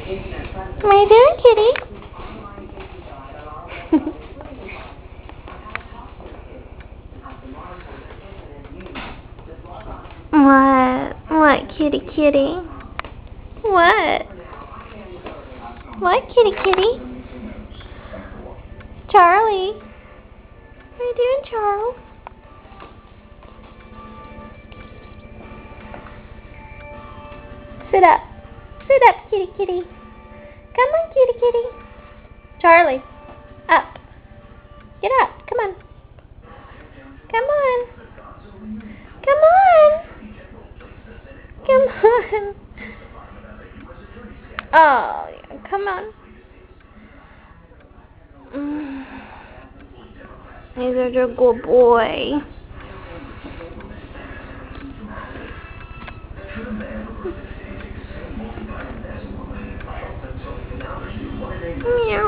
What are you doing, kitty? What? What, kitty, kitty? What? What, kitty, kitty? Charlie? What are you doing, Charles? Sit up. Sit up, kitty, kitty. Come on, kitty, kitty. Charlie, up. Get up. Come on. Come on. Come on. Come on. Oh, yeah. Come on. He's such a good boy. Meow.